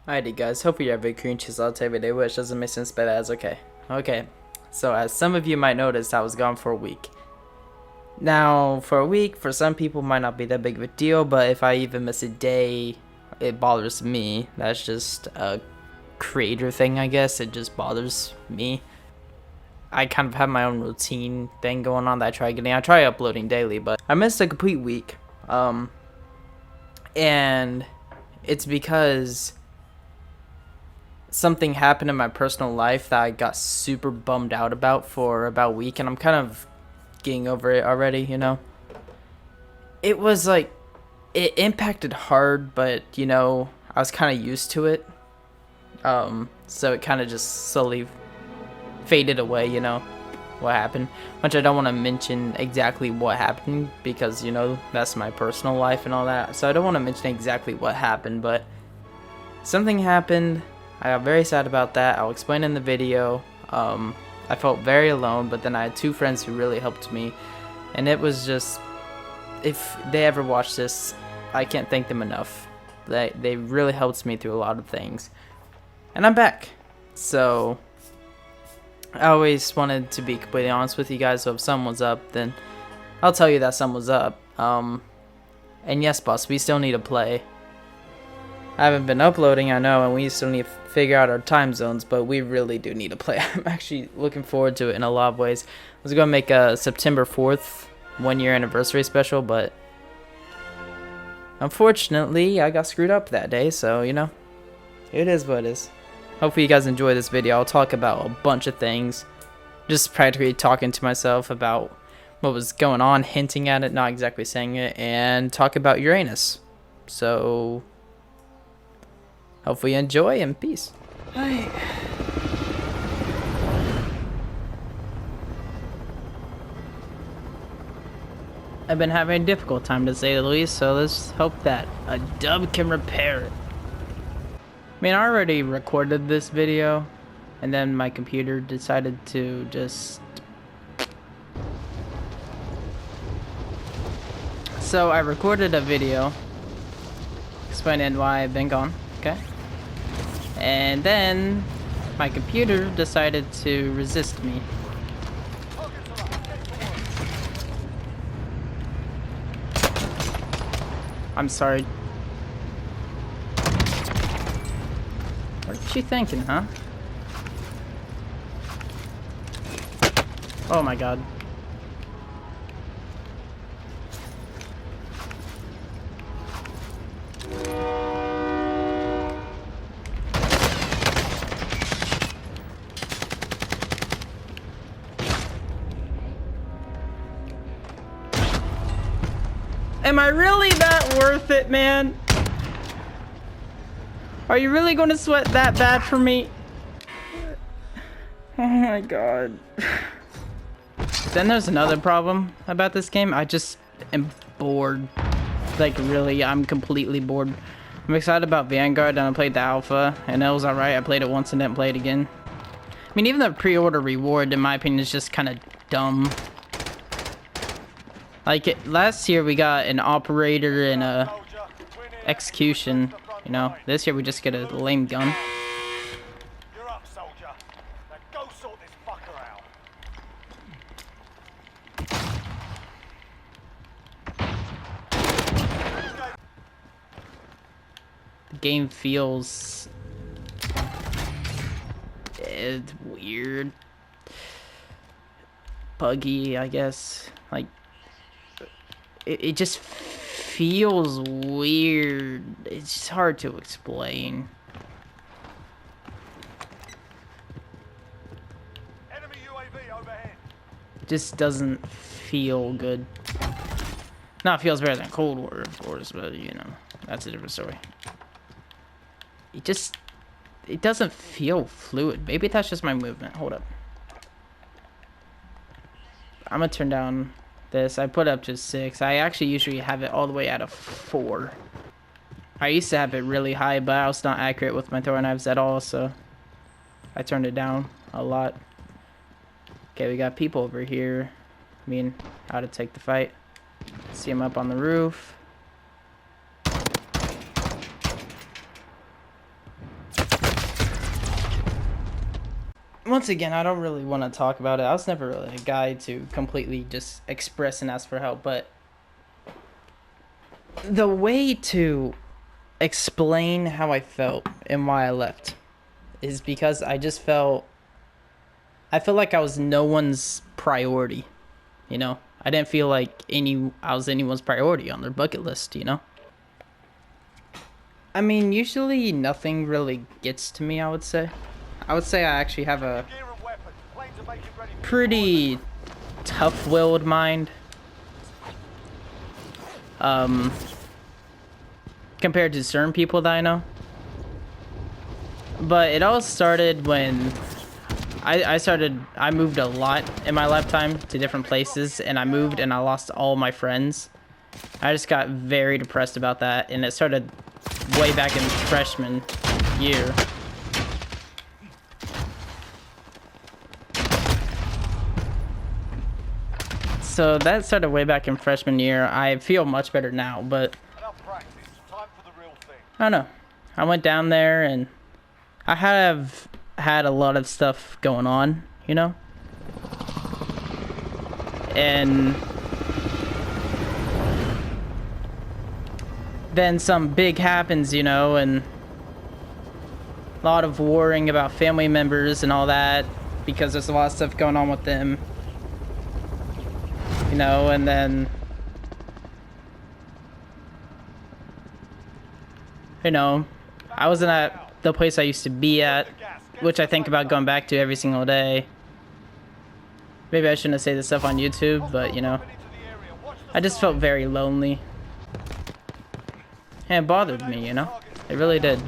Alrighty guys, hope you have a cream cheese latte every day, which doesn't make sense, but that's okay. Okay, so as some of you might notice, I was gone for a week. Now, for a week, for some people might not be that big of a deal, but if I even miss a day, it bothers me. That's just a creator thing, I guess. It just bothers me. I kind of have my own routine thing going on that I try uploading daily, but I missed a complete week. And it's because something happened in my personal life that I got super bummed out about for about a week, and I'm kind of getting over it already, you know. It was like, it impacted hard, but, you know, I was kind of used to it. So it kind of just slowly faded away, you know, what happened. Which I don't want to mention exactly what happened because, you know, that's my personal life and all that. So I don't want to mention exactly what happened, but something happened. I got very sad about that. I'll explain in the video. I felt very alone, but then I had two friends who really helped me. And it was just, if they ever watch this, I can't thank them enough. They really helped me through a lot of things. And I'm back. So I always wanted to be completely honest with you guys, so if someone's up, then I'll tell you that someone's up. And yes, boss, we still need to play. I haven't been uploading, I know, and we still need to figure out our time zones, but we really do need to play. I'm actually looking forward to it in a lot of ways. I was going to make a September 4th 1-year anniversary special, but unfortunately, I got screwed up that day, so, you know, it is what it is. Hopefully you guys enjoy this video. I'll talk about a bunch of things. Just practically talking to myself about what was going on, hinting at it, not exactly saying it, and talk about Uranus. So hopefully you enjoy, and peace. Hi. I've been having a difficult time, to say the least, so let's hope that a dub can repair it. I mean, I already recorded this video, and then my computer decided to just... So I recorded a video explaining why I've been gone, okay? And then my computer decided to resist me. I'm sorry. What's she thinking, huh? Oh my god. Am I really that worth it, man? Are you really going to sweat that bad for me? Oh my god. Then there's another problem about this game. I just am bored. Like, really, I'm completely bored. I'm excited about Vanguard, and I played the alpha, and it was alright. I played it once and didn't play it again. I mean, even the pre-order reward, in my opinion, is just kind of dumb. Like, last year we got an operator and a execution, you know. This year we just get a lame gun. You're up, soldier. Now go sort this fucker out. The game feels... it's weird. Buggy, I guess. Like, it just feels weird. It's just hard to explain. Enemy UAV overhead. It just doesn't feel good. Now it feels better than Cold War, of course, but you know, that's a different story. It doesn't feel fluid. Maybe that's just my movement. Hold up. I'm gonna turn down this. I put up to 6. I actually usually have it all the way at a 4. I used to have it really high, but I was not accurate with my throwing knives at all, so I turned it down a lot. Okay, we got people over here. I mean, how to take the fight. See them up on the roof. once again, I don't really want to talk about it. I was never really a guy to completely just express and ask for help, but the way to explain how I felt and why I left is because I felt like I was no one's priority, you know? I didn't feel like I was anyone's priority on their bucket list, you know? I mean, usually nothing really gets to me, I would say. I would say I actually have a pretty tough-willed mind. Compared to certain people that I know. But it all started when I moved a lot in my lifetime to different places, and I moved and I lost all my friends. I just got very depressed about that, and it started way back in freshman year. So that started way back in freshman year. I feel much better now, but I don't know. I went down there and I have had a lot of stuff going on, you know? And then some big happens, you know, and a lot of worrying about family members and all that because there's a lot of stuff going on with them. You know, and then, you know, I wasn't at the place I used to be at, which I think about going back to every single day. Maybe I shouldn't have said this stuff on YouTube, but, you know, I just felt very lonely. And it bothered me, you know? It really did.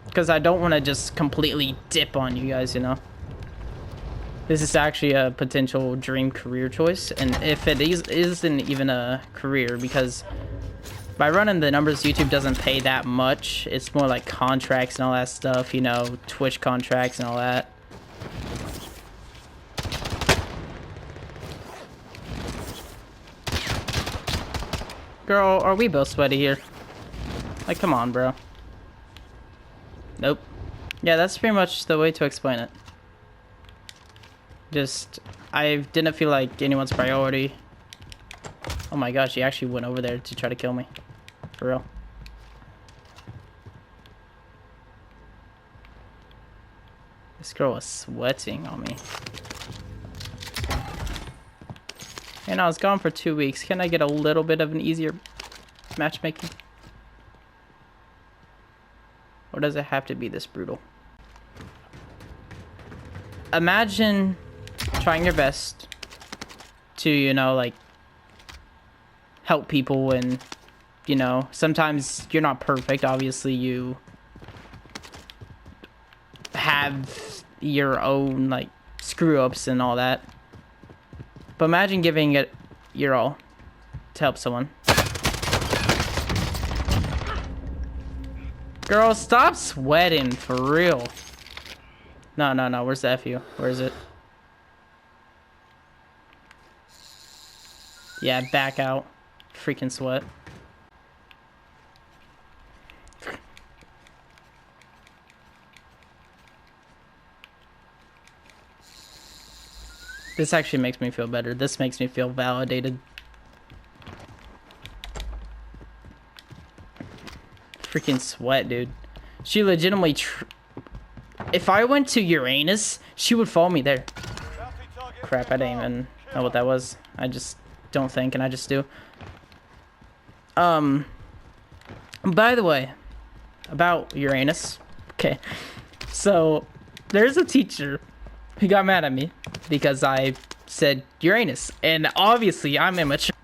Because I don't want to just completely dip on you guys, you know? This is actually a potential dream career choice, and if it isn't even a career, because by running the numbers, YouTube doesn't pay that much. It's more like contracts and all that stuff, you know, Twitch contracts and all that. Girl, are we both sweaty here? Like, come on, bro. Nope. Yeah, that's pretty much the way to explain it. Just, I didn't feel like anyone's priority. Oh my gosh, he actually went over there to try to kill me. For real. This girl was sweating on me. And I was gone for 2 weeks. Can I get a little bit of an easier matchmaking? Or does it have to be this brutal? Imagine trying your best to, you know, like, help people, and, you know, sometimes you're not perfect. Obviously, you have your own, like, screw-ups and all that. But imagine giving it your all to help someone. Girl, stop sweating, for real. No, no, no, where's the FU? Where is it? Yeah, back out. Freaking sweat. This actually makes me feel better. This makes me feel validated. Freaking sweat, dude. She legitimately... If I went to Uranus, she would follow me there. Crap, I didn't even know what that was. I just don't think, and I just do. By the way, about Uranus. Okay. So, there's a teacher who got mad at me because I said Uranus. And obviously, I'm immature.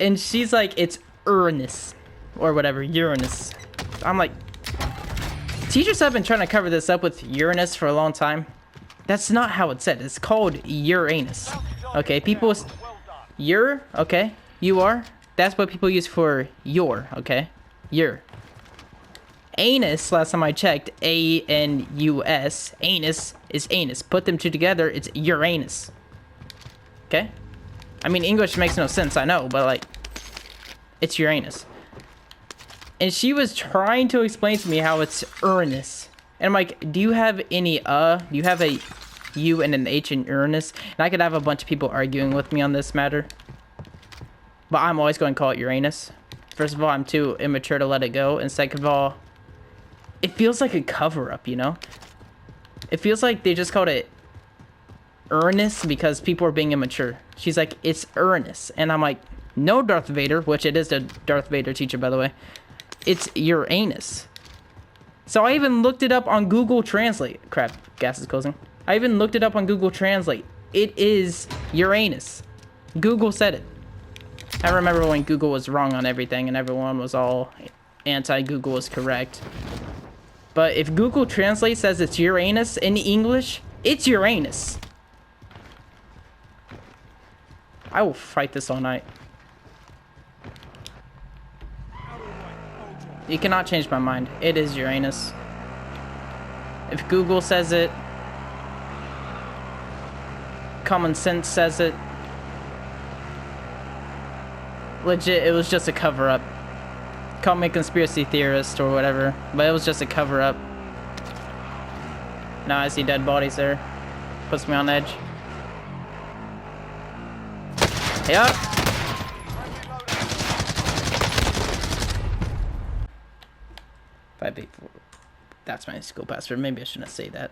And she's like, it's Uranus. Or whatever, Uranus. I'm like, teachers have been trying to cover this up with Uranus for a long time. That's not how it's said. It's called Uranus. Okay, people... okay? You are? That's what people use for your, okay? Your. Anus, last time I checked, A-N-U-S. Anus is anus. Put them two together, it's Uranus. Okay? I mean, English makes no sense, I know, but, like, it's Uranus. And she was trying to explain to me how it's Uranus. And I'm like, do you have any, do you have a U and an H in Uranus? And I could have a bunch of people arguing with me on this matter. But I'm always going to call it Uranus. First of all, I'm too immature to let it go. And second of all, it feels like a cover-up, you know? It feels like they just called it Uranus because people are being immature. She's like, it's Uranus. And I'm like, no, Darth Vader, which it is the Darth Vader teacher, by the way. It's Uranus. So I even looked it up on Google Translate. Crap, gas is closing. I even looked it up on Google Translate. It is Uranus. Google said it. I remember when Google was wrong on everything and everyone was all anti-Google was correct. But if Google Translate says it's Uranus in English, it's Uranus. I will fight this all night. You cannot change my mind. It is Uranus. If Google says it, common sense says it. Legit, it was just a cover-up. Call me a conspiracy theorist or whatever, but it was just a cover-up. Now I see dead bodies there. Puts me on edge. Yup. That's my school password. Maybe I shouldn't say that.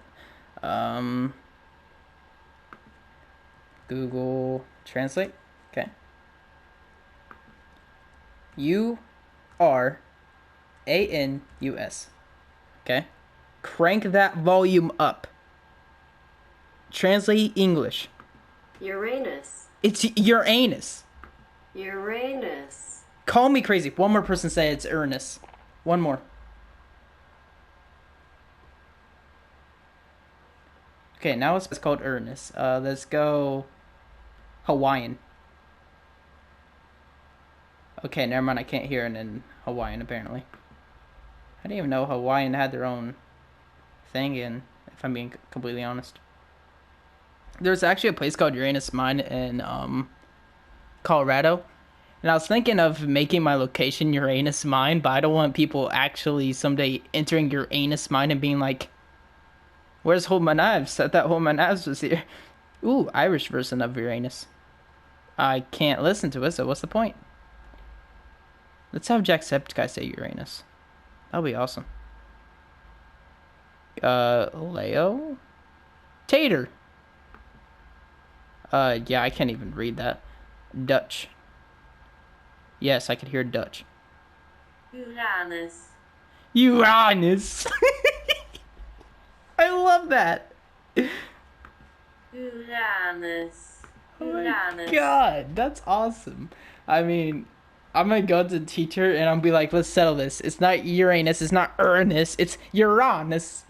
Google Translate. Okay. Uranus. Okay. Crank that volume up. Translate English. Uranus. It's Uranus. Uranus. Call me crazy. One more person say it's Uranus. One more. Okay, now it's called Uranus. Let's go Hawaiian. Okay, never mind. I can't hear it in Hawaiian, apparently. I didn't even know Hawaiian had their own thing in, if I'm being completely honest. There's actually a place called Uranus Mine in Colorado. And I was thinking of making my location Uranus Mine, but I don't want people actually someday entering Uranus Mine and being like, where's Hold My Knives? I thought Hold My Knives was here. Ooh, Irish version of Uranus. I can't listen to it, so what's the point? Let's have Jacksepticeye say Uranus. That'll be awesome. Leo? Tater. Yeah, I can't even read that. Dutch. Yes, I could hear Dutch. Uranus. Uranus. I love that. Uranus. Oh my Uranus. god, that's awesome. I mean, I'm gonna go to the teacher and I'll be like, let's settle this. It's not Uranus, it's not Uranus, it's Uranus.